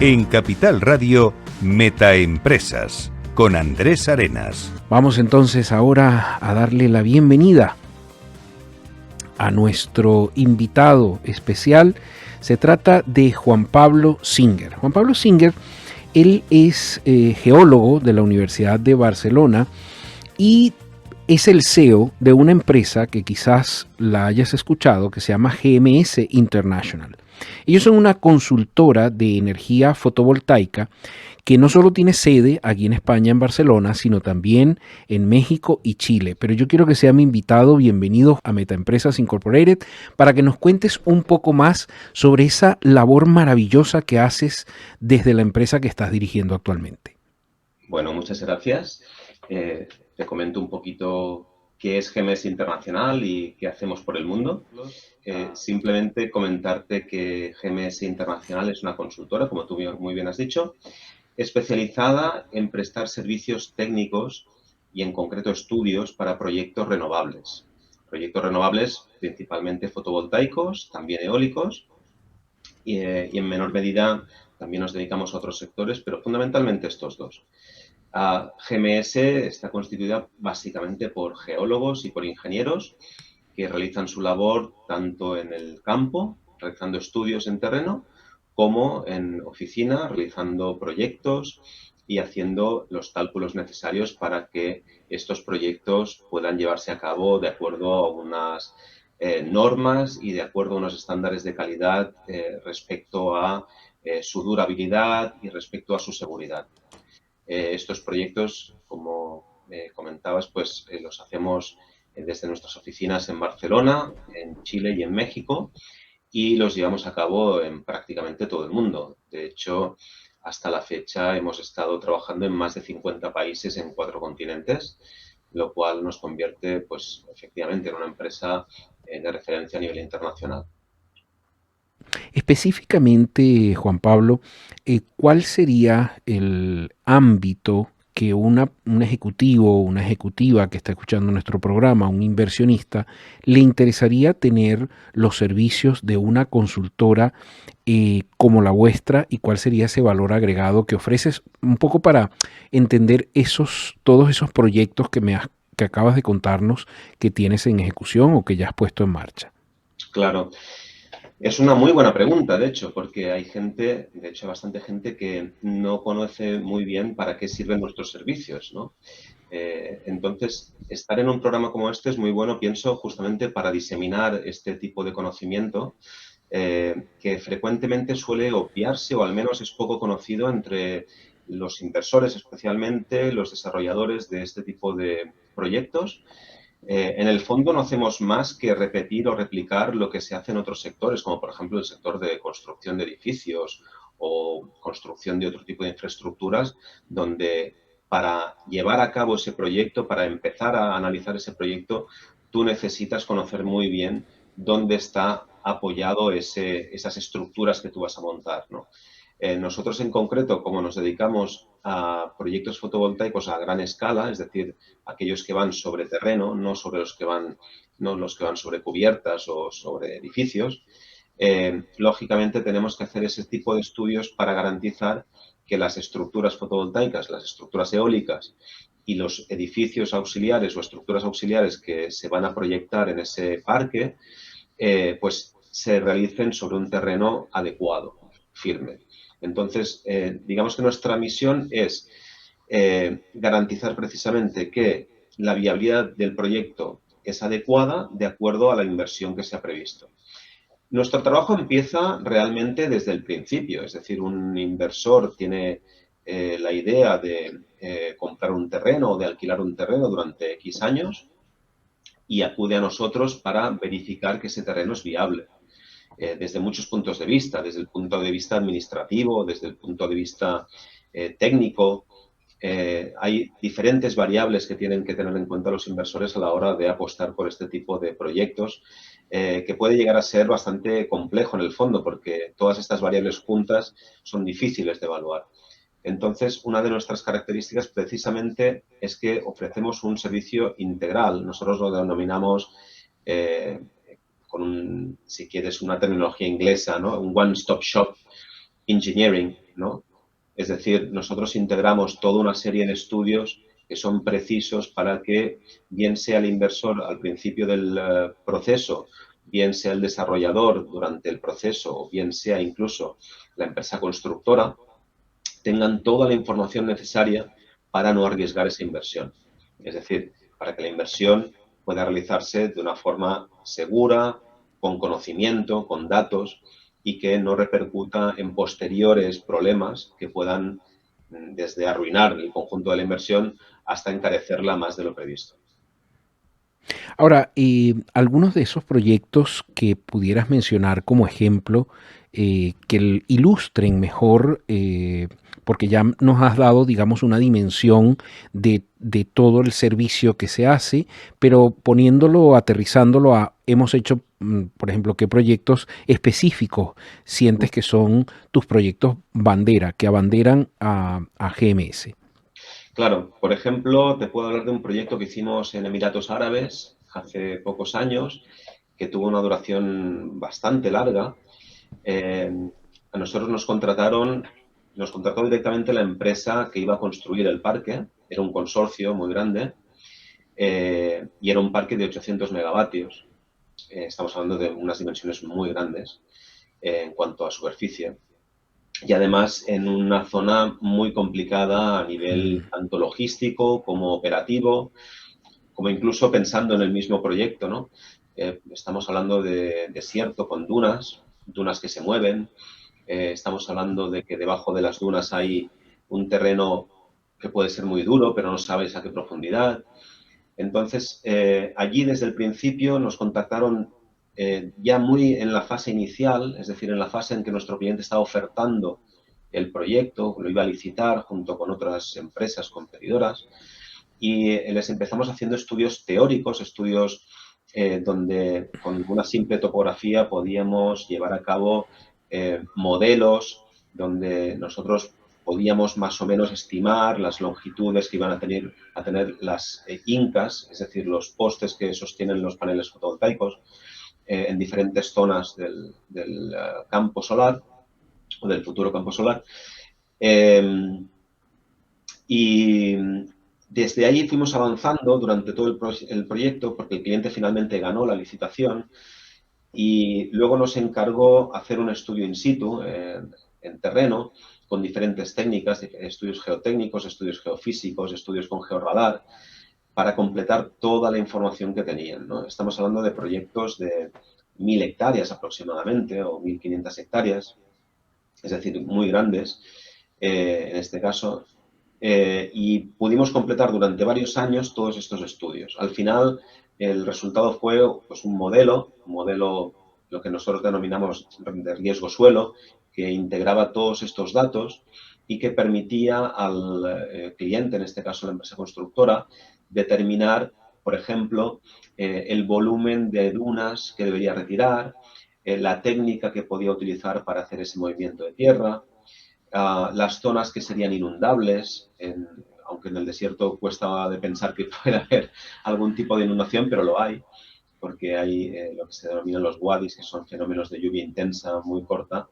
En Capital Radio, Metaempresas, con Andrés Arenas. Vamos entonces ahora a darle la bienvenida a nuestro invitado especial. Se trata de Juan Pablo Singer. Juan Pablo Singer, él es geólogo de la Universidad de Barcelona y es el CEO de una empresa que quizás la hayas escuchado, que se llama GMS International. Ellos son una consultora de energía fotovoltaica que no solo tiene sede aquí en España, en Barcelona, sino también en México y Chile. Pero yo quiero que sea mi invitado, bienvenido a Metaempresas Incorporated, para que nos cuentes un poco más sobre esa labor maravillosa que haces desde la empresa que estás dirigiendo actualmente. Bueno, muchas gracias. Te comento un poquito qué es GMS Internacional y qué hacemos por el mundo. Simplemente comentarte que GMS Internacional es una consultora, como tú muy bien has dicho, especializada en prestar servicios técnicos y en concreto estudios para proyectos renovables. Proyectos renovables principalmente fotovoltaicos, también eólicos y en menor medida también nos dedicamos a otros sectores, pero fundamentalmente estos dos. GMS está constituida básicamente por geólogos y por ingenieros que realizan su labor tanto en el campo, realizando estudios en terreno, como en oficina, realizando proyectos y haciendo los cálculos necesarios para que estos proyectos puedan llevarse a cabo de acuerdo a unas normas y de acuerdo a unos estándares de calidad respecto a su durabilidad y respecto a su seguridad. Estos proyectos, como comentabas, pues los hacemos desde nuestras oficinas en Barcelona, en Chile y en México, y los llevamos a cabo en prácticamente todo el mundo. De hecho, hasta la fecha hemos estado trabajando en más de 50 países en 4 continentes, lo cual nos convierte, pues, efectivamente en una empresa de referencia a nivel internacional. Específicamente, Juan Pablo, ¿cuál sería el ámbito que un ejecutivo o una ejecutiva que está escuchando nuestro programa, un inversionista, le interesaría tener los servicios de una consultora como la vuestra, y cuál sería ese valor agregado que ofreces, un poco para entender todos esos proyectos que acabas de contarnos que tienes en ejecución o que ya has puesto en marcha? Claro. Es una muy buena pregunta, de hecho, porque hay gente, de hecho, bastante gente que no conoce muy bien para qué sirven nuestros servicios, ¿no? Entonces, estar en un programa como este es muy bueno, pienso, justamente para diseminar este tipo de conocimiento que frecuentemente suele obviarse o al menos es poco conocido entre los inversores, especialmente los desarrolladores de este tipo de proyectos. En el fondo no hacemos más que repetir o replicar lo que se hace en otros sectores, como por ejemplo el sector de construcción de edificios o construcción de otro tipo de infraestructuras, donde para llevar a cabo ese proyecto, para empezar a analizar ese proyecto, tú necesitas conocer muy bien dónde está apoyado esas estructuras que tú vas a montar, ¿no? Nosotros en concreto, como nos dedicamos a proyectos fotovoltaicos a gran escala, es decir, aquellos que van sobre terreno, no los que van sobre cubiertas o sobre edificios, lógicamente tenemos que hacer ese tipo de estudios para garantizar que las estructuras fotovoltaicas, las estructuras eólicas y los edificios auxiliares o estructuras auxiliares que se van a proyectar en ese parque, pues se realicen sobre un terreno adecuado, firme. Entonces, digamos que nuestra misión es garantizar precisamente que la viabilidad del proyecto es adecuada de acuerdo a la inversión que se ha previsto. Nuestro trabajo empieza realmente desde el principio, es decir, un inversor tiene la idea de comprar un terreno o de alquilar un terreno durante X años y acude a nosotros para verificar que ese terreno es viable. Desde muchos puntos de vista, desde el punto de vista administrativo, desde el punto de vista técnico. Hay diferentes variables que tienen que tener en cuenta los inversores a la hora de apostar por este tipo de proyectos, que puede llegar a ser bastante complejo en el fondo, porque todas estas variables juntas son difíciles de evaluar. Entonces, una de nuestras características precisamente es que ofrecemos un servicio integral. Nosotros lo denominamos si quieres una terminología inglesa, ¿no? Un one-stop shop engineering. ¿no? Es decir, nosotros integramos toda una serie de estudios que son precisos para que bien sea el inversor al principio del proceso, bien sea el desarrollador durante el proceso o bien sea incluso la empresa constructora, tengan toda la información necesaria para no arriesgar esa inversión. Es decir, para que la inversión pueda realizarse de una forma segura, con conocimiento, con datos y que no repercuta en posteriores problemas que puedan desde arruinar el conjunto de la inversión hasta encarecerla más de lo previsto. Ahora, algunos de esos proyectos que pudieras mencionar como ejemplo, que ilustren mejor, porque ya nos has dado, digamos, una dimensión de todo el servicio que se hace, pero poniéndolo, aterrizándolo a, hemos hecho, por ejemplo, qué proyectos específicos sientes que son tus proyectos bandera, que abanderan a GMS. Claro, por ejemplo, te puedo hablar de un proyecto que hicimos en Emiratos Árabes hace pocos años, que tuvo una duración bastante larga. A nosotros nos contrató directamente la empresa que iba a construir el parque, era un consorcio muy grande, y era un parque de 800 megavatios. Estamos hablando de unas dimensiones muy grandes en cuanto a superficie. Y además en una zona muy complicada a nivel tanto logístico como operativo, como incluso pensando en el mismo proyecto, ¿no? Estamos hablando de desierto con dunas que se mueven. Estamos hablando de que debajo de las dunas hay un terreno que puede ser muy duro, pero no sabes a qué profundidad. Entonces, allí desde el principio nos contactaron ya muy en la fase inicial, es decir, en la fase en que nuestro cliente estaba ofertando el proyecto, lo iba a licitar junto con otras empresas competidoras y les empezamos haciendo estudios teóricos, estudios donde con una simple topografía podíamos llevar a cabo modelos donde nosotros podíamos más o menos estimar las longitudes que iban a tener las incas, es decir, los postes que sostienen los paneles fotovoltaicos en diferentes zonas del campo solar o del futuro campo solar. Y desde ahí fuimos avanzando durante todo el proyecto porque el cliente finalmente ganó la licitación y luego nos encargó hacer un estudio in situ en terreno con diferentes técnicas, estudios geotécnicos, estudios geofísicos, estudios con georradar, para completar toda la información que tenían, ¿no? Estamos hablando de proyectos de 1.000 hectáreas aproximadamente o 1.500 hectáreas, es decir, muy grandes en este caso. Y pudimos completar durante varios años todos estos estudios. Al final, el resultado fue pues, un modelo, lo que nosotros denominamos de riesgo suelo, que integraba todos estos datos y que permitía al cliente, en este caso la empresa constructora, determinar, por ejemplo, el volumen de dunas que debería retirar, la técnica que podía utilizar para hacer ese movimiento de tierra, las zonas que serían inundables, aunque en el desierto cuesta de pensar que puede haber algún tipo de inundación, pero lo hay, porque hay lo que se denominan los wadis, que son fenómenos de lluvia intensa muy corta,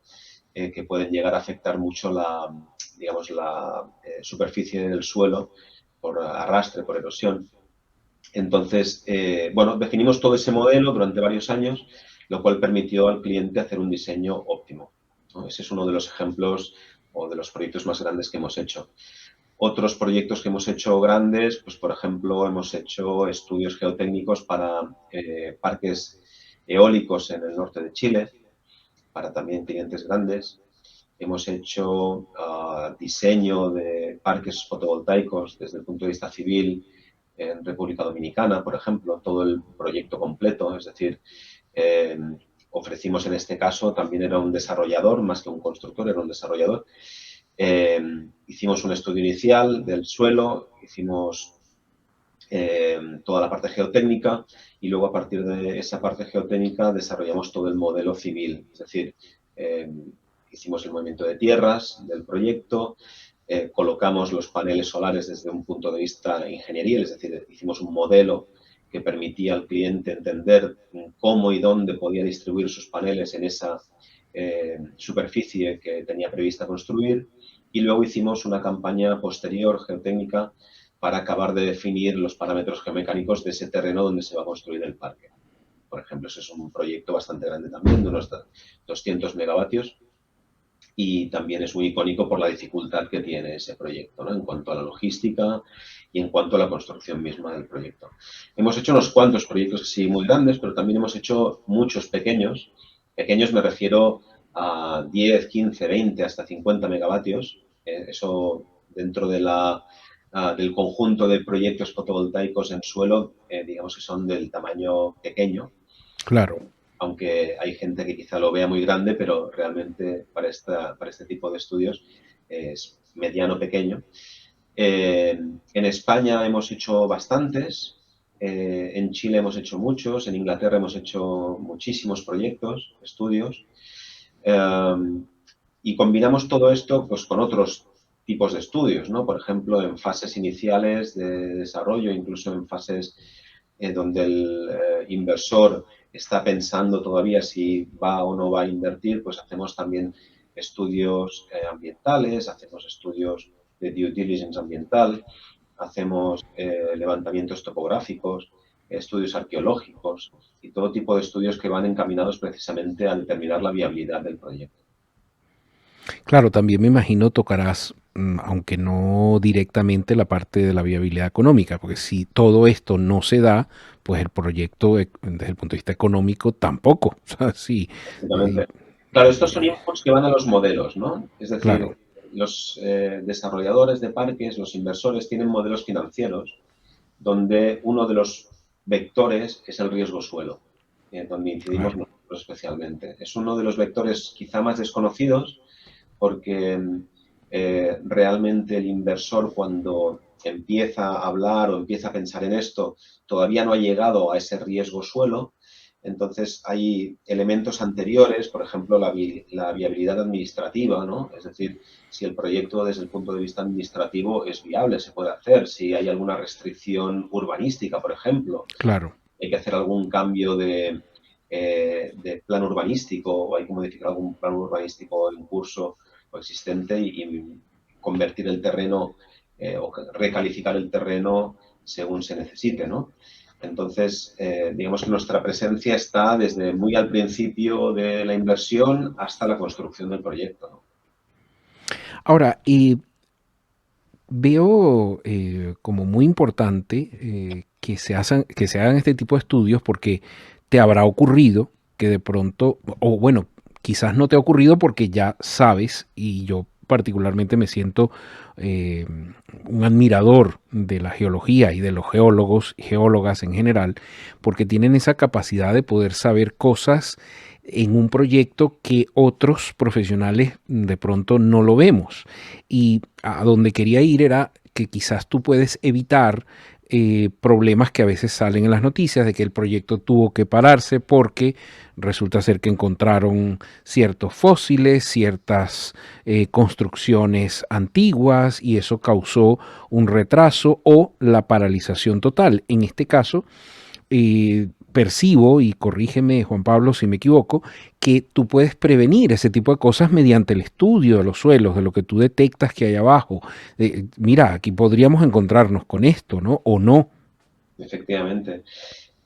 que pueden llegar a afectar mucho la superficie del suelo por arrastre, por erosión. Entonces, bueno, definimos todo ese modelo durante varios años, lo cual permitió al cliente hacer un diseño óptimo, ¿no? Ese es uno de los ejemplos o de los proyectos más grandes que hemos hecho. Otros proyectos que hemos hecho grandes, pues por ejemplo, hemos hecho estudios geotécnicos para parques eólicos en el norte de Chile, para también clientes grandes. Hemos hecho diseño de parques fotovoltaicos desde el punto de vista civil en República Dominicana, por ejemplo, todo el proyecto completo, es decir, ofrecimos en este caso, también era un desarrollador, más que un constructor, era un desarrollador. Hicimos un estudio inicial del suelo, hicimos toda la parte geotécnica y luego a partir de esa parte geotécnica desarrollamos todo el modelo civil, es decir, hicimos el movimiento de tierras del proyecto, colocamos los paneles solares desde un punto de vista ingenieril, es decir, hicimos un modelo que permitía al cliente entender cómo y dónde podía distribuir sus paneles en esa superficie que tenía prevista construir, y luego hicimos una campaña posterior geotécnica para acabar de definir los parámetros geomecánicos de ese terreno donde se va a construir el parque. Por ejemplo, ese es un proyecto bastante grande también, de unos 200 megavatios, y también es muy icónico por la dificultad que tiene ese proyecto, ¿no? En cuanto a la logística y en cuanto a la construcción misma del proyecto. Hemos hecho unos cuantos proyectos así muy grandes, pero también hemos hecho muchos pequeños. Pequeños me refiero a 10, 15, 20, hasta 50 megavatios. Eso dentro de del conjunto de proyectos fotovoltaicos en suelo, digamos que son del tamaño pequeño. Claro. Aunque hay gente que quizá lo vea muy grande, pero realmente para este tipo de estudios es mediano pequeño. En España hemos hecho bastantes, en Chile hemos hecho muchos, en Inglaterra hemos hecho muchísimos proyectos, estudios, y combinamos todo esto pues, con otros tipos de estudios, ¿no? Por ejemplo, en fases iniciales de desarrollo, incluso en fases donde el inversor está pensando todavía si va o no va a invertir, pues hacemos también estudios ambientales, hacemos estudios de due diligence ambiental, hacemos levantamientos topográficos, estudios arqueológicos y todo tipo de estudios que van encaminados precisamente a determinar la viabilidad del proyecto. Claro, también me imagino tocarás, aunque no directamente, la parte de la viabilidad económica, porque si todo esto no se da, pues el proyecto desde el punto de vista económico tampoco. O sea, sí, claro, estos son inputs que van a los modelos, ¿no? Es decir, claro. los desarrolladores de parques, los inversores, tienen modelos financieros donde uno de los vectores es el riesgo suelo, donde incidimos Claro. nosotros especialmente. Es uno de los vectores quizá más desconocidos porque realmente el inversor cuando empieza a hablar o empieza a pensar en esto todavía no ha llegado a ese riesgo suelo. Entonces, hay elementos anteriores, por ejemplo, la viabilidad administrativa, ¿no? Es decir, si el proyecto desde el punto de vista administrativo es viable, se puede hacer, si hay alguna restricción urbanística, por ejemplo, Claro. hay que hacer algún cambio de plan urbanístico o hay que modificar algún plan urbanístico en curso o existente y convertir el terreno o recalificar el terreno según se necesite, ¿no? Entonces, digamos que nuestra presencia está desde muy al principio de la inversión hasta la construcción del proyecto, ¿no? Ahora, veo como muy importante que se hagan este tipo de estudios porque te habrá ocurrido que de pronto, o bueno, quizás no te ha ocurrido porque ya sabes, y yo particularmente me siento eh, un admirador de la geología y de los geólogos y geólogas en general, porque tienen esa capacidad de poder saber cosas en un proyecto que otros profesionales de pronto no lo vemos. Y a donde quería ir era que quizás tú puedes evitar problemas que a veces salen en las noticias de que el proyecto tuvo que pararse porque resulta ser que encontraron ciertos fósiles, ciertas construcciones antiguas y eso causó un retraso o la paralización total. En este caso, percibo, y corrígeme Juan Pablo si me equivoco, que tú puedes prevenir ese tipo de cosas mediante el estudio de los suelos, de lo que tú detectas que hay abajo. Mira, aquí podríamos encontrarnos con esto, ¿no? O no. Efectivamente.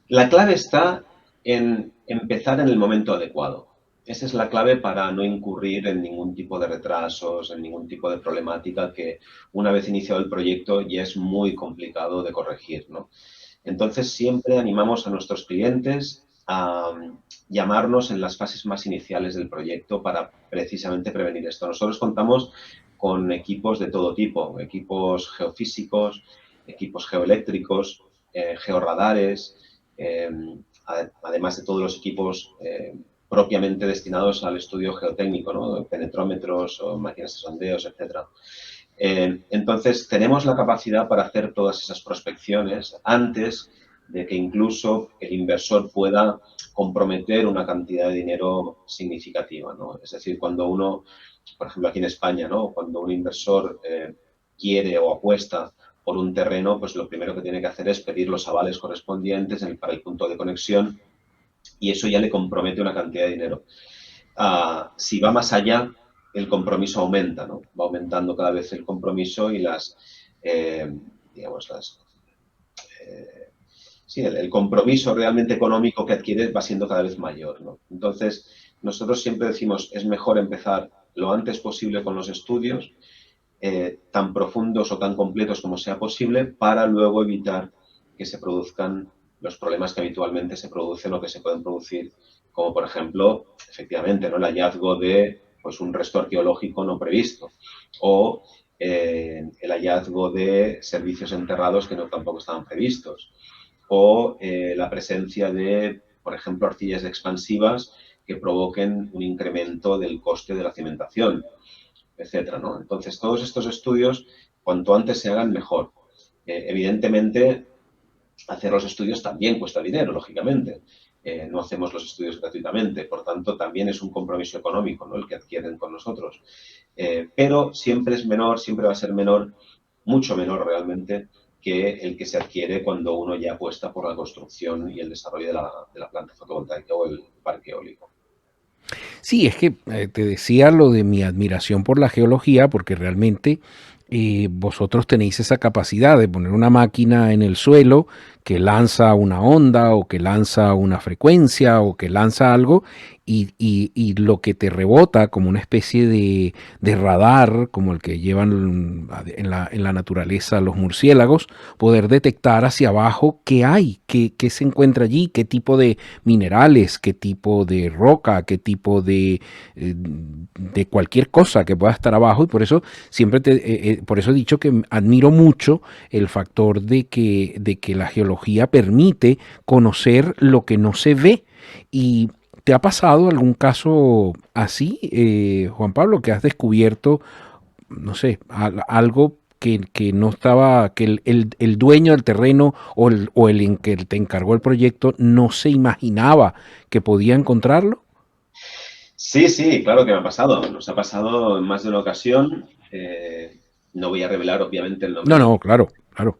La clave está en empezar en el momento adecuado. Esa es la clave para no incurrir en ningún tipo de retrasos, en ningún tipo de problemática que una vez iniciado el proyecto ya es muy complicado de corregir, ¿no? Entonces, siempre animamos a nuestros clientes a llamarnos en las fases más iniciales del proyecto para precisamente prevenir esto. Nosotros contamos con equipos de todo tipo, equipos geofísicos, equipos geoeléctricos, georradares, además de todos los equipos propiamente destinados al estudio geotécnico, ¿no? Penetrómetros o máquinas de sondeos, etcétera. Entonces, tenemos la capacidad para hacer todas esas prospecciones antes de que incluso el inversor pueda comprometer una cantidad de dinero significativa, ¿no? Es decir, cuando uno, por ejemplo, aquí en España, ¿no? Cuando un inversor quiere o apuesta por un terreno, pues lo primero que tiene que hacer es pedir los avales correspondientes para el punto de conexión y eso ya le compromete una cantidad de dinero. si va más allá, el compromiso aumenta, ¿no? Va aumentando cada vez el compromiso y digamos, sí, el compromiso realmente económico que adquieres va siendo cada vez mayor, ¿no? Entonces, nosotros siempre decimos, es mejor empezar lo antes posible con los estudios, tan profundos o tan completos como sea posible, para luego evitar que se produzcan los problemas que habitualmente se producen o que se pueden producir, como por ejemplo, efectivamente, ¿no?, el hallazgo de pues, un resto arqueológico no previsto o el hallazgo de servicios enterrados que tampoco estaban previstos o la presencia de, por ejemplo, arcillas expansivas que provoquen un incremento del coste de la cimentación, etcétera, ¿no? Entonces, todos estos estudios, cuanto antes se hagan, mejor. Evidentemente, hacer los estudios también cuesta dinero, lógicamente. No hacemos los estudios gratuitamente, por tanto, también es un compromiso económico, ¿no?, el que adquieren con nosotros. Pero siempre es menor, siempre va a ser menor, mucho menor realmente, que el que se adquiere cuando uno ya apuesta por la construcción y el desarrollo de la planta fotovoltaica o el parque eólico. Sí, es que te decía lo de mi admiración por la geología, porque realmente vosotros tenéis esa capacidad de poner una máquina en el suelo que lanza una onda o que lanza una frecuencia o que lanza algo y lo que te rebota como una especie de radar, como el que llevan en la naturaleza los murciélagos, poder detectar hacia abajo qué hay, qué se encuentra allí, qué tipo de minerales, qué tipo de roca, qué tipo de cualquier cosa que pueda estar abajo. Y por eso siempre por eso he dicho que admiro mucho el factor de que la geología permite conocer lo que no se ve. Y ¿te ha pasado algún caso así, Juan Pablo, que has descubierto, no sé, algo que no estaba, que el dueño del terreno o el en que te encargó el proyecto no se imaginaba que podía encontrarlo? Sí, sí, claro que me ha pasado. Nos ha pasado en más de una ocasión. No voy a revelar, obviamente, el nombre No, del no, claro, claro.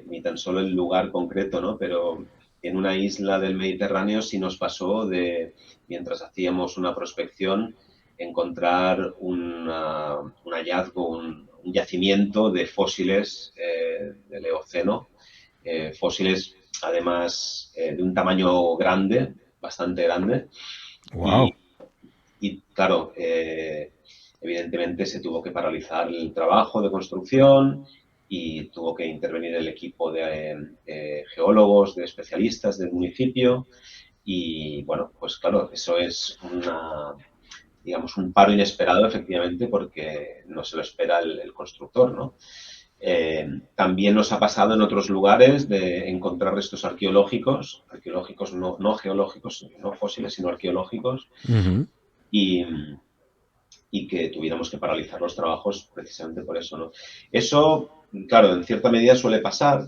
ni tan solo el lugar concreto, ¿no? Pero en una isla del Mediterráneo sí nos pasó mientras hacíamos una prospección, encontrar un hallazgo, un yacimiento de fósiles del Eoceno, fósiles además de un tamaño grande, bastante grande, y, Wow. y claro, evidentemente se tuvo que paralizar el trabajo de construcción y tuvo que intervenir el equipo de geólogos, de especialistas del municipio y bueno, pues claro, eso es digamos, un paro inesperado efectivamente porque no se lo espera el constructor, ¿no? También nos ha pasado en otros lugares de encontrar restos arqueológicos no geológicos, no fósiles, sino arqueológicos, Ujú. y, y que tuviéramos que paralizar los trabajos precisamente por eso, ¿no? Eso, claro, en cierta medida suele pasar.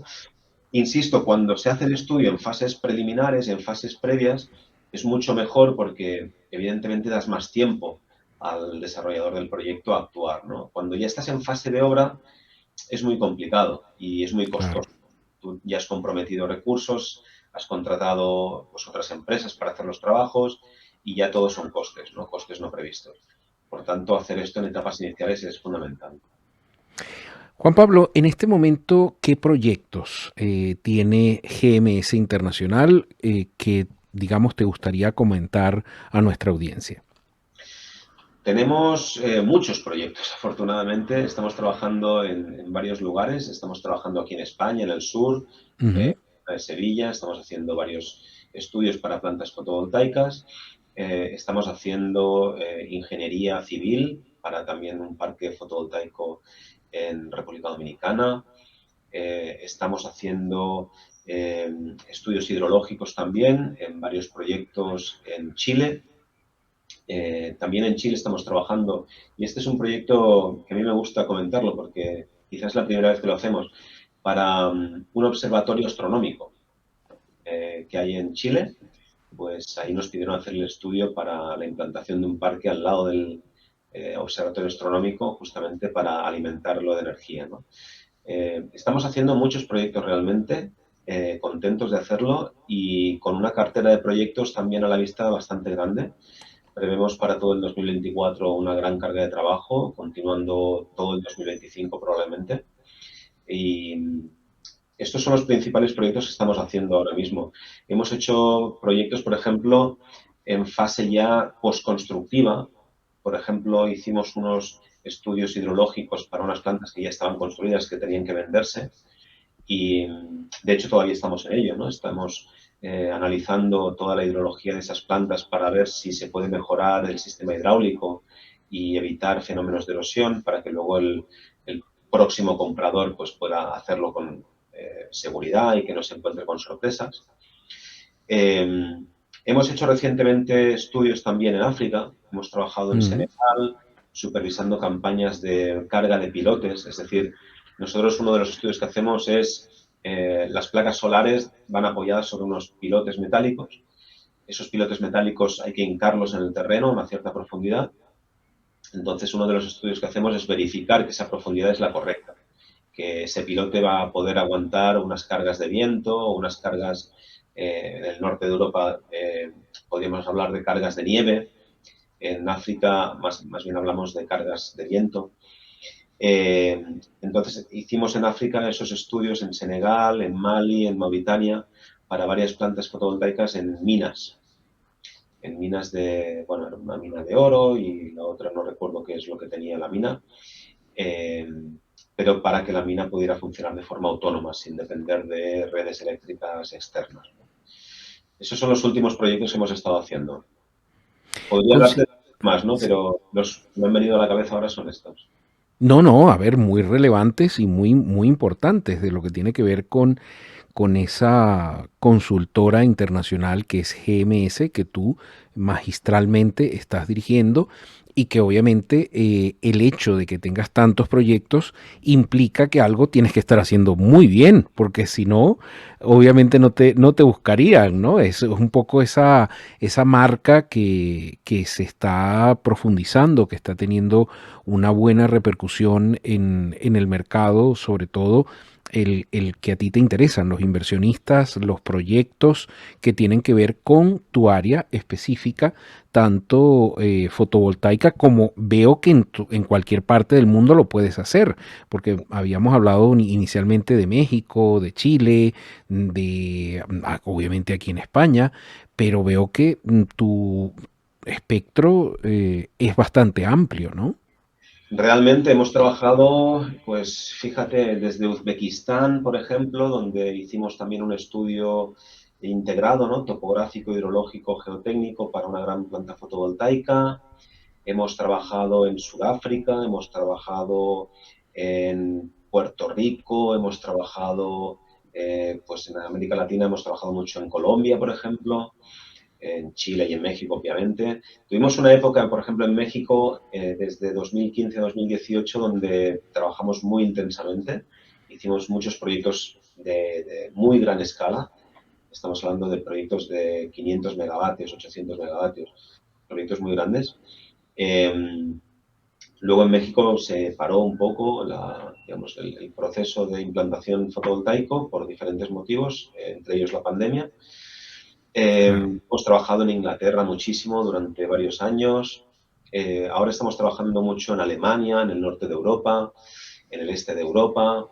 Insisto, cuando se hace el estudio en fases preliminares, en fases previas, es mucho mejor porque evidentemente das más tiempo al desarrollador del proyecto a actuar, ¿no? Cuando ya estás en fase de obra es muy complicado y es muy Claro. costoso. Tú ya has comprometido recursos, has contratado pues, otras empresas para hacer los trabajos y ya todos son costes, ¿no? Costes no previstos. Por tanto, hacer esto en etapas iniciales es fundamental. Juan Pablo, en este momento, ¿qué proyectos tiene GMS Internacional que, digamos, te gustaría comentar a nuestra audiencia? Tenemos muchos proyectos, afortunadamente. Estamos trabajando en varios lugares. Estamos trabajando aquí en España, en el sur, Ujú. en Sevilla. Estamos haciendo varios estudios para plantas fotovoltaicas. Estamos haciendo ingeniería civil para también un parque fotovoltaico en República Dominicana. Estamos haciendo estudios hidrológicos también en varios proyectos en Chile. También en Chile estamos trabajando, y este es un proyecto que a mí me gusta comentarlo porque quizás es la primera vez que lo hacemos, para un observatorio astronómico que hay en Chile. Pues ahí nos pidieron hacer el estudio para la implantación de un parque al lado del observatorio astronómico, justamente para alimentarlo de energía, ¿no? Estamos haciendo muchos proyectos realmente, contentos de hacerlo y con una cartera de proyectos también a la vista bastante grande. Prevemos para todo el 2024 una gran carga de trabajo, continuando todo el 2025 probablemente. Y estos son los principales proyectos que estamos haciendo ahora mismo. Hemos hecho proyectos, por ejemplo, en fase ya postconstructiva. Por ejemplo, hicimos unos estudios hidrológicos para unas plantas que ya estaban construidas, que tenían que venderse. Y, de hecho, todavía estamos en ello, ¿no? Estamos analizando toda la hidrología de esas plantas para ver si se puede mejorar el sistema hidráulico y evitar fenómenos de erosión para que luego el próximo comprador pues, pueda hacerlo con seguridad y que no se encuentre con sorpresas. Hemos hecho recientemente estudios también en África. Hemos trabajado en Senegal, supervisando campañas de carga de pilotes. Es decir, nosotros uno de los estudios que hacemos es las placas solares van apoyadas sobre unos pilotes metálicos. Esos pilotes metálicos hay que hincarlos en el terreno a una cierta profundidad. Entonces, uno de los estudios que hacemos es verificar que esa profundidad es la correcta, que ese pilote va a poder aguantar unas cargas de viento o unas cargas, en el norte de Europa podríamos hablar de cargas de nieve, en África más bien hablamos de cargas de viento. Entonces, hicimos en África esos estudios en Senegal, en Mali, en Mauritania, para varias plantas fotovoltaicas en minas de, bueno, era una mina de oro y la otra no recuerdo qué es lo que tenía la mina, pero para que la mina pudiera funcionar de forma autónoma, sin depender de redes eléctricas externas. Esos son los últimos proyectos que hemos estado haciendo. Podría hablarte más, ¿no? Pero los que me han venido a la cabeza ahora son estos. No, a ver, muy relevantes y muy importantes de lo que tiene que ver con esa consultora internacional que es GMS, que tú magistralmente estás dirigiendo y que obviamente el hecho de que tengas tantos proyectos implica que algo tienes que estar haciendo muy bien, porque si no, obviamente no te buscarían, ¿no? Es un poco esa marca que se está profundizando, que está teniendo una buena repercusión en el mercado, sobre todo el que a ti te interesan, los inversionistas, los proyectos que tienen que ver con tu área específica, tanto fotovoltaica como veo que en cualquier parte del mundo lo puedes hacer, porque habíamos hablado inicialmente de México, de Chile, obviamente aquí en España, pero veo que tu espectro es bastante amplio, ¿no? Realmente hemos trabajado, pues fíjate, desde Uzbekistán, por ejemplo, donde hicimos también un estudio integrado, ¿no? Topográfico, hidrológico, geotécnico para una gran planta fotovoltaica. Hemos trabajado en Sudáfrica, hemos trabajado en Puerto Rico, hemos trabajado, pues en América Latina hemos trabajado mucho en Colombia, por ejemplo, en Chile y en México, obviamente. Tuvimos una época, por ejemplo, en México, desde 2015 a 2018, donde trabajamos muy intensamente. Hicimos muchos proyectos de muy gran escala. Estamos hablando de proyectos de 500 megavatios, 800 megavatios, proyectos muy grandes. Luego en México se paró un poco digamos, el proceso de implantación fotovoltaico por diferentes motivos, entre ellos la pandemia. Hemos trabajado en Inglaterra muchísimo durante varios años. Ahora estamos trabajando mucho en Alemania, en el norte de Europa, en el este de Europa.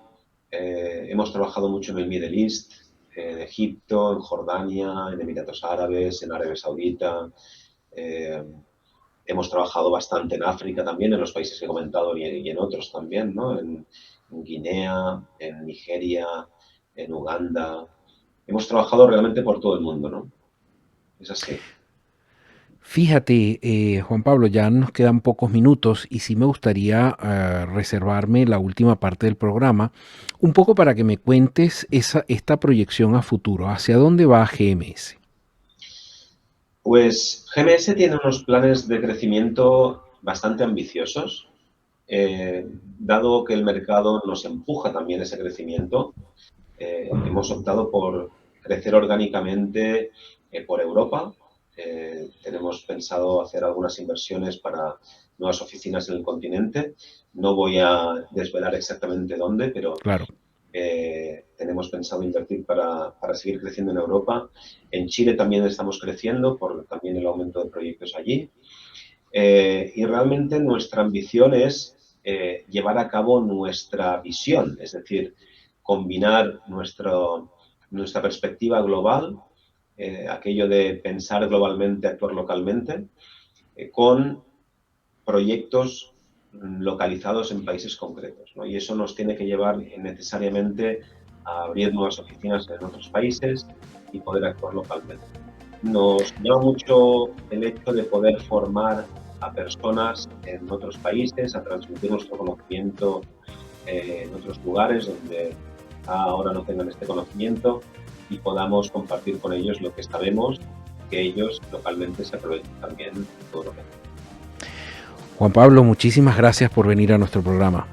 Hemos trabajado mucho en el Middle East, en Egipto, en Jordania, en Emiratos Árabes, en Arabia Saudita. Hemos trabajado bastante en África también, en los países que he comentado y en otros también, ¿no? En Guinea, en Nigeria, en Uganda. Hemos trabajado realmente por todo el mundo, ¿no? Es así. Fíjate, Juan Pablo, ya nos quedan pocos minutos y sí me gustaría reservarme la última parte del programa, un poco para que me cuentes esta proyección a futuro. ¿Hacia dónde va GMS? Pues GMS tiene unos planes de crecimiento bastante ambiciosos, dado que el mercado nos empuja también ese crecimiento. Hemos optado por crecer orgánicamente por Europa. Tenemos pensado hacer algunas inversiones para nuevas oficinas en el continente. No voy a desvelar exactamente dónde, pero Claro. tenemos pensado invertir para seguir creciendo en Europa. En Chile también estamos creciendo por también el aumento de proyectos allí. Y realmente nuestra ambición es llevar a cabo nuestra visión, es decir, combinar nuestra perspectiva global, aquello de pensar globalmente, actuar localmente, con proyectos localizados en países concretos, ¿no? Y eso nos tiene que llevar necesariamente a abrir nuevas oficinas en otros países y poder actuar localmente. Nos llama mucho el hecho de poder formar a personas en otros países, a transmitir nuestro conocimiento en otros lugares donde ahora no tengan este conocimiento y podamos compartir con ellos lo que sabemos, que ellos localmente se aprovechen también de todo lo que hacen. Juan Pablo, muchísimas gracias por venir a nuestro programa.